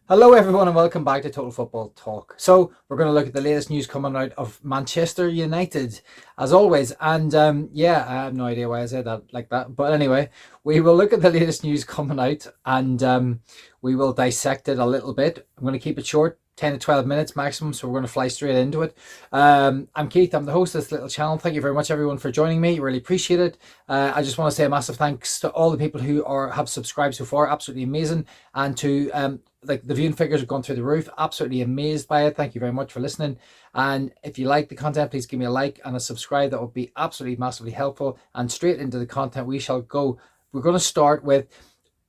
Hello, everyone, and welcome back to Total Football Talk. So, we're going to look at the latest news coming out of Manchester United, as always. And yeah, I have no idea why I said that like that. But anyway, we will look at the latest news coming out and we will dissect it a little bit. I'm going to keep it short, 10 to 12 minutes maximum. So, we're going to fly straight into it. I'm Keith, I'm the host of this little channel. Thank you very much, everyone, for joining me. Really appreciate it. I just want to say a massive thanks to all the people who have subscribed so far. Absolutely amazing. And to like the viewing figures have gone through the roof. Absolutely amazed by it. Thank you very much for listening. And if you like the content, please give me a like and a subscribe. That would be absolutely massively helpful. And straight into the content we shall go. We're going to start with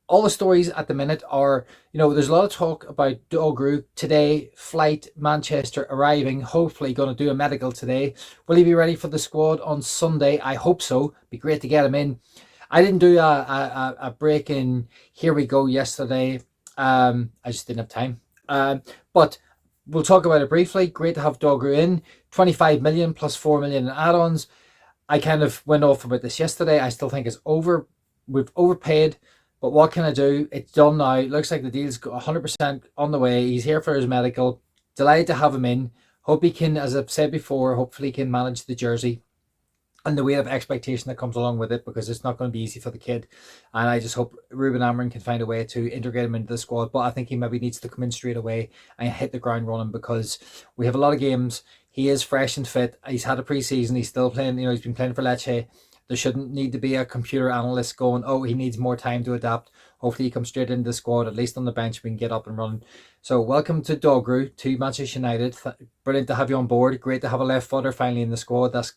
all the stories at the minute are, there's a lot of talk about Dogru today, flight, Manchester arriving, hopefully going to do a medical today. Will he be ready for the squad on Sunday? I hope so. Be great to get him in. I didn't do a break in Here We Go yesterday. I just didn't have time. But we'll talk about it briefly. Great to have Dogru in. 25 million plus 4 million in add-ons. I kind of went off about this yesterday. I still think it's over. We've overpaid, but what can I do? It's done now. It looks like the deal's 100% on the way. He's here for his medical. Delighted to have him in. Hope he can, as I've said before, hopefully he can manage the jersey and the weight of expectation that comes along with it, because it's not going to be easy for the kid. And I just hope Rubin Amorim can find a way to integrate him into the squad. But I think he maybe needs to come in straight away and hit the ground running, because we have a lot of games. He is fresh and fit. He's had a pre-season. He's still playing. He's been playing for Lecce. There shouldn't need to be a computer analyst going, oh, he needs more time to adapt. Hopefully he comes straight into the squad, at least on the bench, we can get up and running. So welcome to Dogru, to Manchester United. Brilliant to have you on board. Great to have a left footer finally in the squad. That's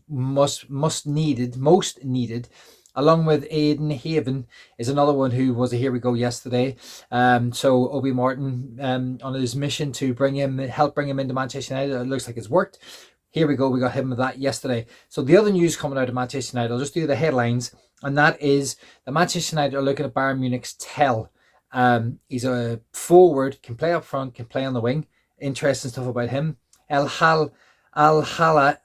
most needed, along with Aiden Haven is another one who was a Here We Go yesterday. So Obi Martin on his mission to help bring him into Manchester United. It looks like it's worked. Here we go. We got him with that yesterday. So the other news coming out of Manchester United, I'll just do the headlines, and that is that Manchester United are looking at Bayern Munich's Tel. He's a forward, can play up front, can play on the wing. Interesting stuff about him. Al Halali,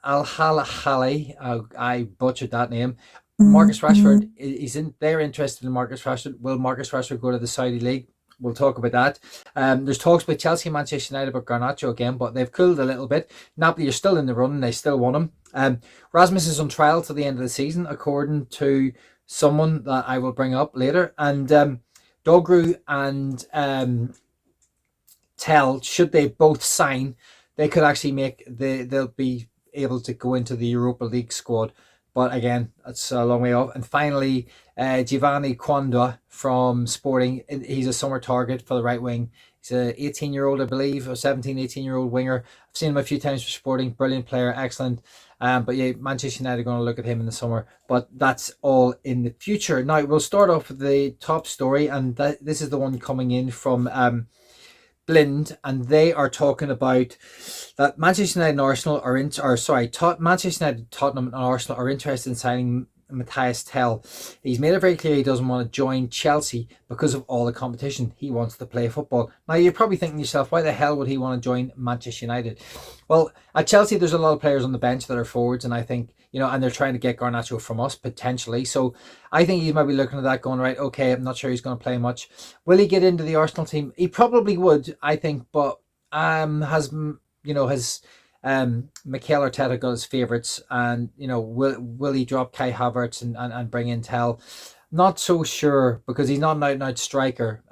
I butchered that name. Marcus Rashford, they're interested in Marcus Rashford. Will Marcus Rashford go to the Saudi League? We'll talk about that. There's talks with Chelsea and Manchester United about Garnacho again, but they've cooled a little bit. Napoli are still in the running. They still want him. Rasmus is on trial to the end of the season, according to someone that I will bring up later. And Dogru and Tel, should they both sign, they could actually they'll be able to go into the Europa League squad. But again, that's a long way off. And finally, Geovany Quenda from Sporting. He's a summer target for the right wing. He's an 18-year-old, I believe, or 17, 18-year-old winger. I've seen him a few times for Sporting. Brilliant player, excellent. But yeah, Manchester United are going to look at him in the summer. But that's all in the future. Now, we'll start off with the top story. And this is the one coming in from Blind, and they are talking about that Manchester United and Arsenal are Manchester United, Tottenham, and Arsenal are interested in signing Mathys Tel. He's made it very clear he doesn't want to join Chelsea because of all the competition. He wants to play football. Now, you're probably thinking to yourself, why the hell would he want to join Manchester United? Well, at Chelsea, there's a lot of players on the bench that are forwards, and I think, and they're trying to get Garnacho from us, potentially. So I think he might be looking at that going, right, okay, I'm not sure he's going to play much. Will he get into the Arsenal team? He probably would, I think, but has Mikel Arteta got his favourites, and will he drop Kai Havertz and bring in Tel? Not so sure, because he's not an out-and-out striker.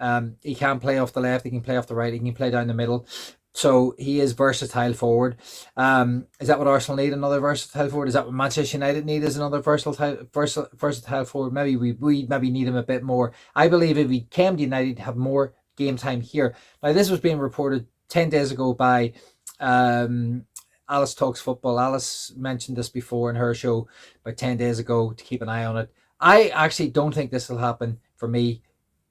He can play off the left, he can play off the right, he can play down the middle. So he is versatile forward. Is that what Arsenal need? Another versatile forward? Is that what Manchester United need? Is another versatile forward? Maybe we maybe need him a bit more. I believe if he came to United, have more game time here. Now, this was being reported 10 days ago by Alice Talks Football. Alice mentioned this before in her show about 10 days ago to keep an eye on it. I actually don't think this will happen for me.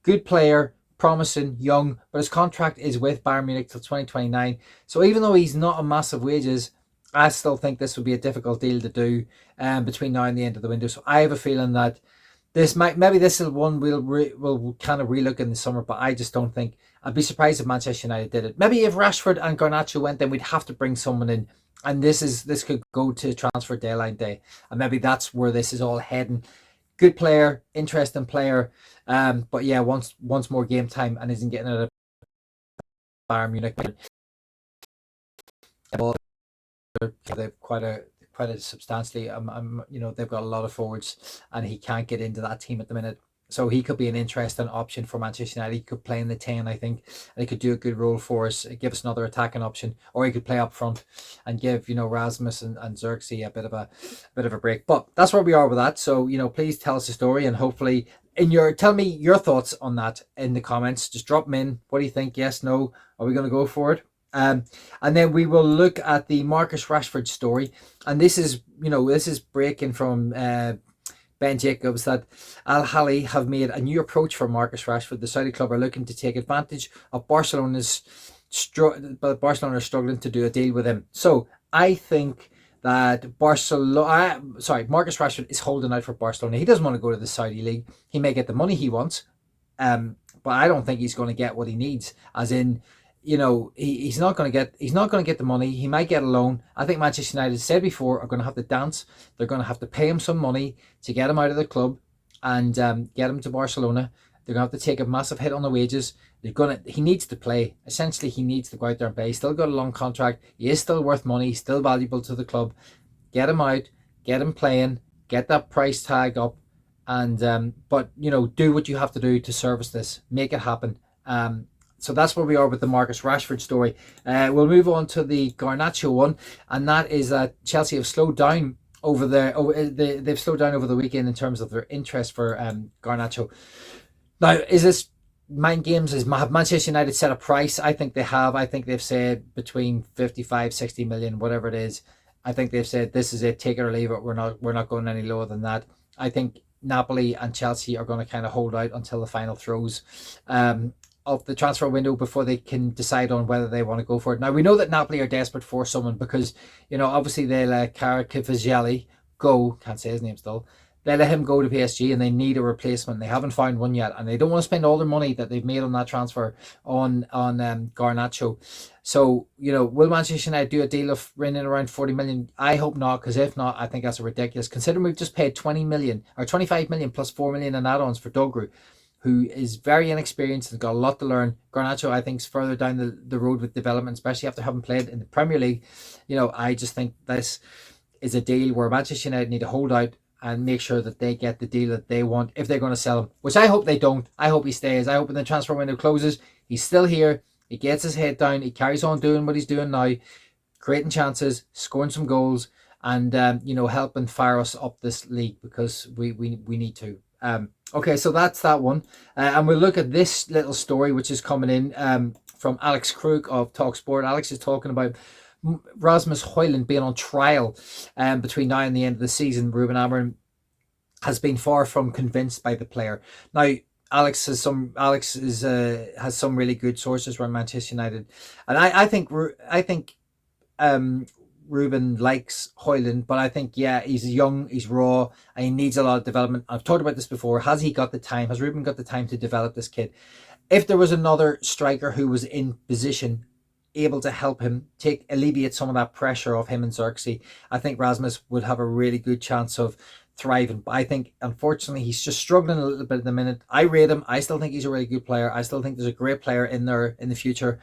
Good player, promising, young, but his contract is with Bayern Munich till 2029. So even though he's not a massive wages, I still think this would be a difficult deal to do between now and the end of the window. So I have a feeling that maybe this is one we'll kind of relook in the summer, but I just don't think. I'd be surprised if Manchester United did it. Maybe if Rashford and Garnacho went, then we'd have to bring someone in, and this could go to transfer deadline day, and maybe that's where this is all heading. Good player, interesting player, but yeah, wants more game time and isn't getting it Bayern Munich. They've quite a substantially. They've got a lot of forwards, and he can't get into that team at the minute. So he could be an interesting option for Manchester United. He could play in the 10, I think, and he could do a good role for us. Give us another attacking option, or he could play up front and give Rasmus and Xerxes a bit of a break. But that's where we are with that. So please tell us the story, and hopefully tell me your thoughts on that in the comments. Just drop them in. What do you think? Yes, no? Are we going to go for it? And then we will look at the Marcus Rashford story, and this is breaking from Ben Jacobs that Ahli have made a new approach for Marcus Rashford. The Saudi club are looking to take advantage of Barcelona's Barcelona are struggling to do a deal with him. So I think that Marcus Rashford is holding out for Barcelona. He doesn't want to go to the Saudi league. He may get the money he wants, but I don't think he's going to get what he needs. As in, he's not going to get the money. He might get a loan. I think Manchester United said before are going to have to dance. They're going to have to pay him some money to get him out of the club and get him to Barcelona. They're going to have to take a massive hit on the wages. He needs to play. Essentially, he needs to go out there and play. He's still got a long contract. He is still worth money. He's still valuable to the club. Get him out. Get him playing. Get that price tag up. And but do what you have to do to service this. Make it happen. So that's where we are with the Marcus Rashford story. We'll move on to the Garnacho one, and that is that Chelsea have slowed down they've slowed down over the weekend in terms of their interest for Garnacho. Now, is this mind games? Have Manchester United set a price? I think they have. I think they've said between 55, 60 million, whatever it is. I think they've said this is it, take it or leave it. We're not going any lower than that. I think Napoli and Chelsea are going to kind of hold out until the final throws of the transfer window before they can decide on whether they want to go for it. Now, we know that Napoli are desperate for someone because, obviously they let Kvaratskhelia go. Can't say his name still. They let him go to PSG and they need a replacement. They haven't found one yet, and they don't want to spend all their money that they've made on that transfer on Garnacho. So, will Manchester United do a deal of running around 40 million? I hope not, because if not, I think that's ridiculous. Considering we've just paid 20 million or 25 million plus 4 million in add-ons for Dogru, who is very inexperienced and got a lot to learn. Garnacho, I think, is further down the road with development, especially after having played in the Premier League. I just think this is a deal where Manchester United need to hold out and make sure that they get the deal that they want if they're going to sell him, which I hope they don't. I hope he stays. I hope when the transfer window closes, he's still here. He gets his head down. He carries on doing what he's doing now, creating chances, scoring some goals, and helping fire us up this league because we need to. Okay, so that's that one. And we'll look at this little story which is coming in from Alex Krug of TalkSport. Alex is talking about Rasmus Højlund being on trial between now and the end of the season. Rubin Amorim has been far from convinced by the player. Now, Alex has some really good sources around Manchester United, and I think Rubin likes Højlund, but I think he's young, he's raw, and he needs a lot of development. I've talked about this before. Has he got the time? Has Rubin got the time to develop this kid? If there was another striker who was in position, able to help him alleviate some of that pressure of him and Xerxes, I think Rasmus would have a really good chance of thriving. But I think, unfortunately, he's just struggling a little bit at the minute. I rate him. I still think he's a really good player. I still think there's a great player in there in the future.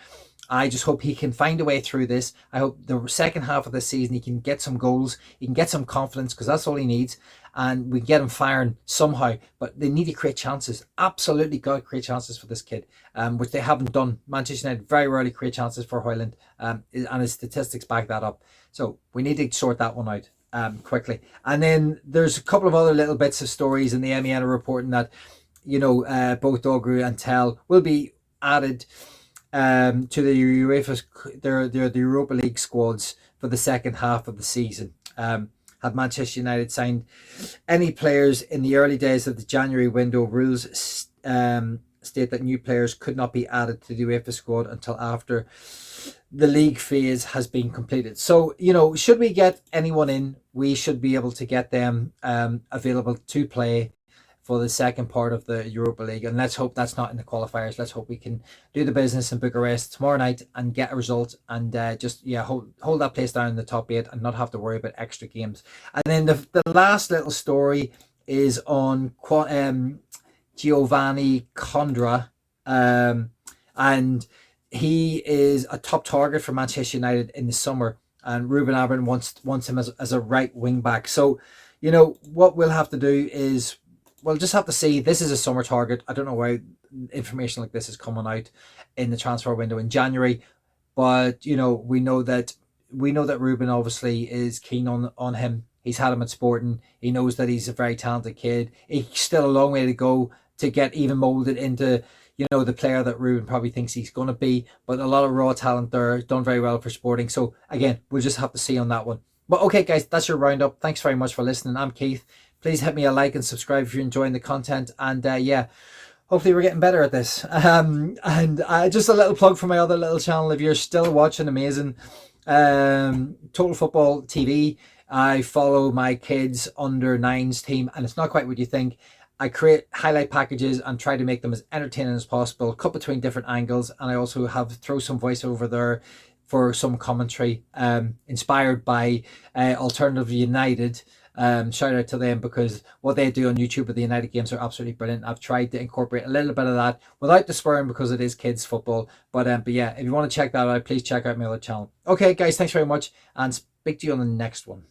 I just hope he can find a way through this. I hope the second half of the season he can get some goals, he can get some confidence, because that's all he needs, and we can get him firing somehow. But they need to create chances. Absolutely got to create chances for this kid, which they haven't done. Manchester United very rarely create chances for Højlund, and his statistics back that up. So we need to sort that one out quickly. And then there's a couple of other little bits of stories in the MEN are reporting that both Dogru and Tel will be added to the Europa League squads for the second half of the season. Had Manchester United signed any players in the early days of the January window, rules state that new players could not be added to the UEFA squad until after the league phase has been completed. So, should we get anyone in, we should be able to get them available to play for the second part of the Europa League. And let's hope that's not in the qualifiers. Let's hope we can do the business in Bucharest tomorrow night and get a result and hold that place down in the top 8 and not have to worry about extra games. And then the last little story is on Geovany Quenda. And he is a top target for Manchester United in the summer, and Rubin Amorim wants him as a right wing back. So, what we'll have to do is we'll just have to see. This is a summer target. I don't know why information like this is coming out in the transfer window in January, but we know that Rubin obviously is keen on him. He's had him at Sporting. He knows that he's a very talented kid. He's still a long way to go to get even molded into the player that Rubin probably thinks he's going to be. But a lot of raw talent there, done very well for Sporting. So again, we'll just have to see on that one. But okay, guys, that's your roundup. Thanks very much for listening. I'm Keith. Please hit me a like and subscribe if you're enjoying the content. And yeah, hopefully we're getting better at this. And just a little plug for my other little channel. If you're still watching, amazing. Total Football TV. I follow my kids under nines team, and it's not quite what you think. I create highlight packages and try to make them as entertaining as possible, cut between different angles, and I also throw some voiceover there for some commentary, inspired by Alternative United. Shout out to them, because what they do on YouTube with the United games are absolutely brilliant. I've tried to incorporate a little bit of that without the swearing, because it is kids football. But yeah, if you want to check that out, please check out my other channel. Okay, guys, thanks very much, and speak to you on the next one.